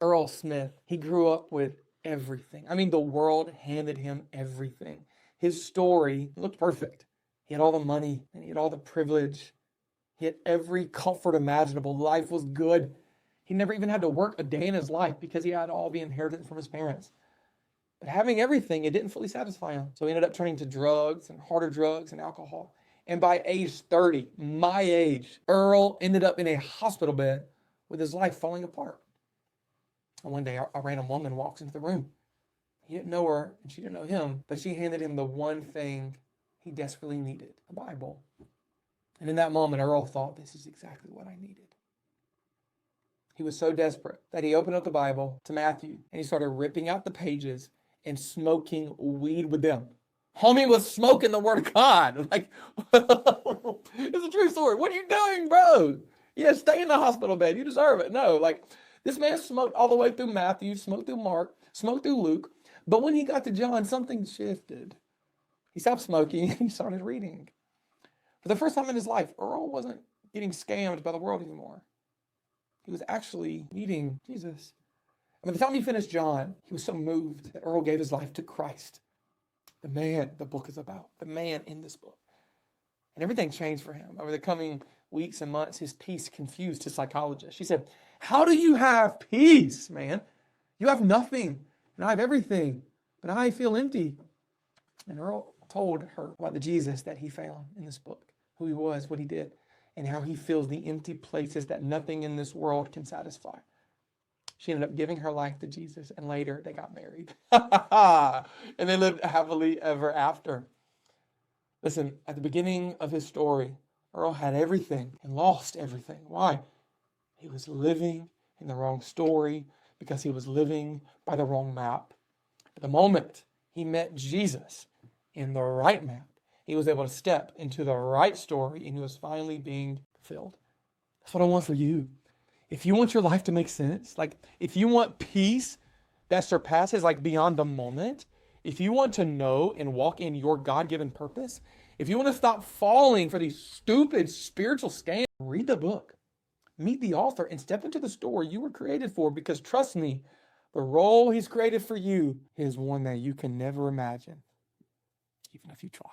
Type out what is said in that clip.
Earl Smith, he grew up with everything. I mean, the world handed him everything. His story looked perfect. He had all the money and he had all the privilege. He had every comfort imaginable. Life was good. He never even had to work a day in his life because he had all the inheritance from his parents. But having everything, it didn't fully satisfy him. So he ended up turning to drugs and harder drugs and alcohol. And by age 30, my age, Earl ended up in a hospital bed with his life falling apart. And one day, a random woman walks into the room. He didn't know her, and she didn't know him, but she handed him the one thing he desperately needed, a Bible. And in that moment, Earl thought, this is exactly what I needed. He was so desperate that he opened up the Bible to Matthew, and he started ripping out the pages and smoking weed with them. Homie was smoking the word of God. Like, it's a true story. What are you doing, bro? Yeah, stay in the hospital bed. You deserve it. No, like, this man smoked all the way through Matthew, smoked through Mark, smoked through Luke. But when he got to John, something shifted. He stopped smoking and he started reading. For the first time in his life, Earl wasn't getting scammed by the world anymore. He was actually meeting Jesus. And by the time he finished John, he was so moved that Earl gave his life to Christ, the man the book is about, the man in this book. And everything changed for him. Over the coming weeks and months, his peace confused his psychologist. She said, how do you have peace, man? You have nothing, and I have everything, but I feel empty. And Earl told her about the Jesus that he found in this book, who he was, what he did, and how he fills the empty places that nothing in this world can satisfy. She ended up giving her life to Jesus, and later they got married. And they lived happily ever after. Listen, at the beginning of his story, Earl had everything and lost everything. Why? He was living in the wrong story because he was living by the wrong map. But the moment he met Jesus in the right map, he was able to step into the right story, and he was finally being fulfilled. That's what I want for you. If you want your life to make sense, like if you want peace that surpasses like beyond the moment, if you want to know and walk in your God-given purpose, if you want to stop falling for these stupid spiritual scams, read the book, meet the author, and step into the story you were created for, because trust me, the role he's created for you is one that you can never imagine, even if you try.